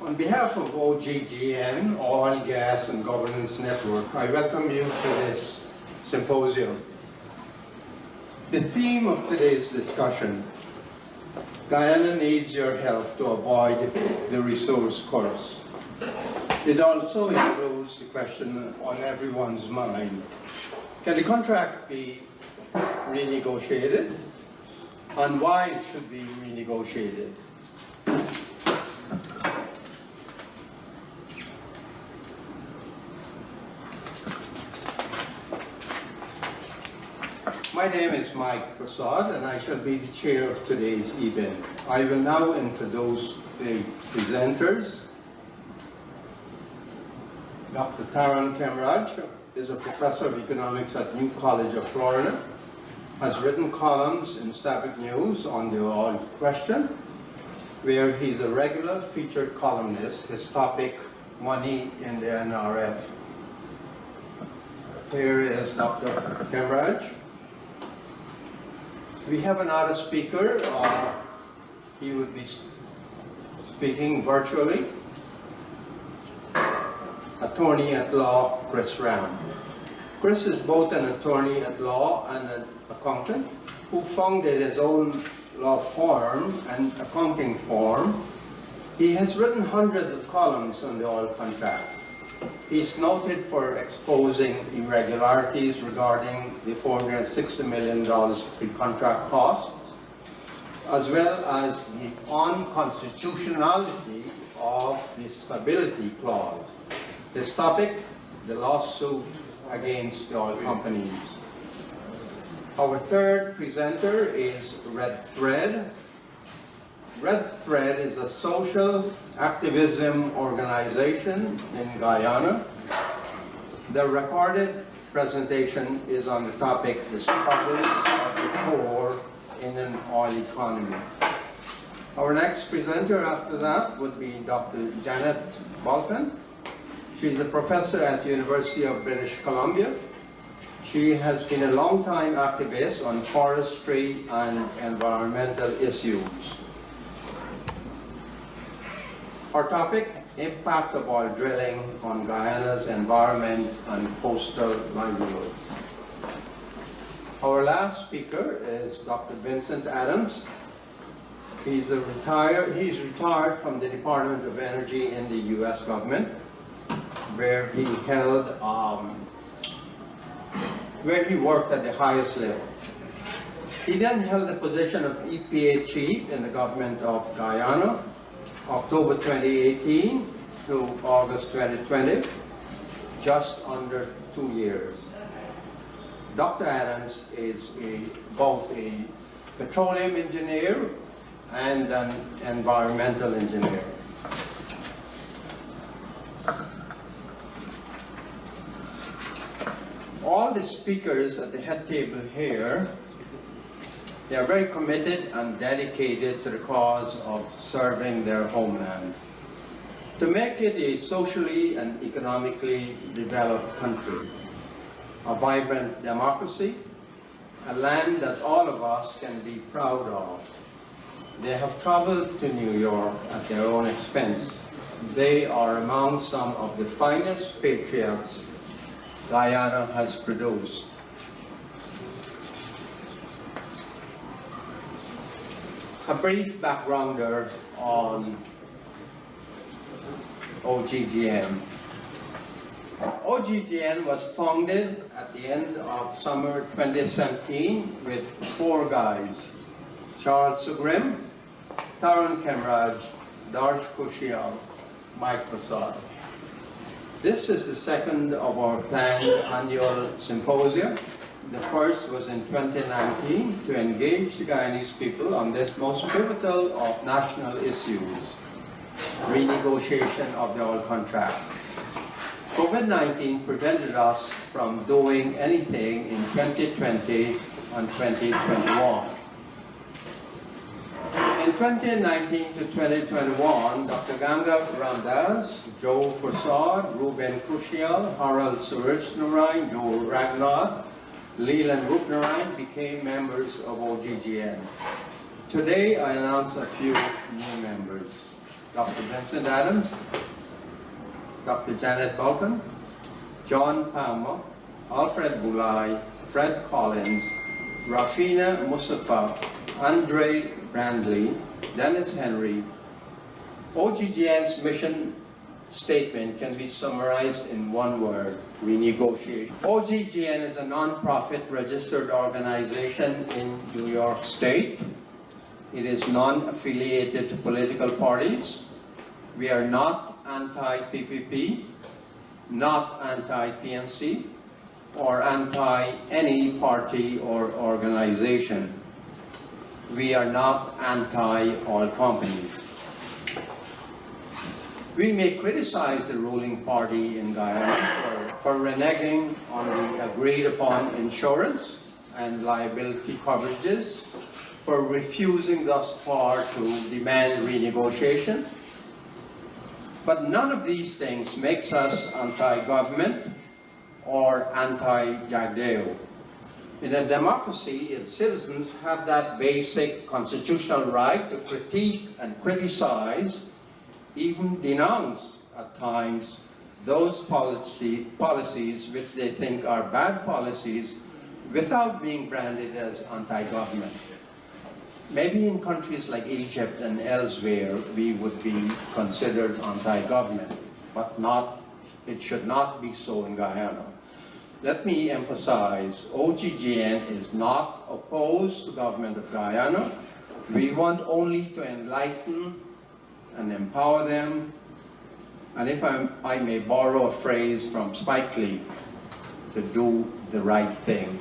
On behalf of OGGN, Oil, Gas and Governance Network, I welcome you to this symposium. The theme of today's discussion, Guyana needs your help to avoid the resource curse. It also includes the question on everyone's mind. Can the contract be renegotiated? And why it should be renegotiated? My name is Mike Prasad, and I shall be the chair of today's event. I will now introduce the presenters. Dr. Taran Kemraj is a professor of economics at New College of Florida, has written columns in Sabbath News on the oil question, where he's a regular featured columnist. His topic, money in the NRF. Here is Dr. Kemraj. We have another speaker. He would be speaking virtually. Attorney at law, Chris Ram. Chris is both an attorney at law and an accountant who founded his own law firm and accounting firm. He has written hundreds of columns on the oil contract. He's noted for exposing irregularities regarding the $460 million pre-contract costs, as well as the unconstitutionality of the stability clause. This topic, the lawsuit against the oil companies. Our third presenter is Red Thread. Red Thread is a social activism organization in Guyana. The recorded presentation is on the topic, the struggles of the poor in an oil economy. Our next presenter after that would be Dr. Janet Balkan. She's a professor at the University of British Columbia. She has been a long-time activist on forestry and environmental issues. Our topic, impact of oil drilling on Guyana's environment and coastal livelihoods. Our last speaker is Dr. Vincent Adams. He's retired from the Department of Energy in the U.S. government, where he worked at the highest level. He then held the position of EPA chief in the government of Guyana, October 2018 to August 2020, just under 2 years. Dr. Adams is both a petroleum engineer and an environmental engineer. All the speakers at the head table here, they are very committed and dedicated to the cause of serving their homeland, to make it a socially and economically developed country, a vibrant democracy, a land that all of us can be proud of. They have traveled to New York at their own expense. They are among some of the finest patriots Guyana has produced. A brief backgrounder on OGGN. OGGN was founded at the end of summer 2017 with 4 guys: Charles Sugrim, Taran Kemraj, Darsh Kushial, Mike Prasad. This is the second of our planned annual symposia. The first was in 2019 to engage the Guyanese people on this most pivotal of national issues, renegotiation of the oil contract. COVID-19 prevented us from doing anything in 2020 and 2021. In 2019 to 2021, Dr. Ganga Ramdas, Joe Prasad, Ruben Kushial, Harold Suraj-Narayan, Joe Ragnar, Leland Rupnarayan became members of OGGN. Today, I announce a few new members. Dr. Vincent Adams, Dr. Janet Balkan, John Palmer, Alfred Boulay, Fred Collins, Rafina Mustafa, Andre Brandley, Dennis Henry. OGGN's mission statement can be summarized in one word: renegotiation. OGGN is a non-profit registered organization in New York State. It is non-affiliated to political parties. We are not anti-PPP, not anti-PNC, or anti-any party or organization. We are not anti-oil companies. We may criticize the ruling party in Guyana for reneging on the agreed upon insurance and liability coverages, for refusing thus far to demand renegotiation. But none of these things makes us anti-government or anti-Jagdeo. In a democracy, its citizens have that basic constitutional right to critique and criticize, even denounce at times, those policies which they think are bad policies without being branded as anti-government. Maybe in countries like Egypt and elsewhere, we would be considered anti-government, but it should not be so in Guyana. Let me emphasize, OGGN is not opposed to government of Guyana. We want only to enlighten and empower them, and if I may borrow a phrase from Spike Lee, to do the right thing.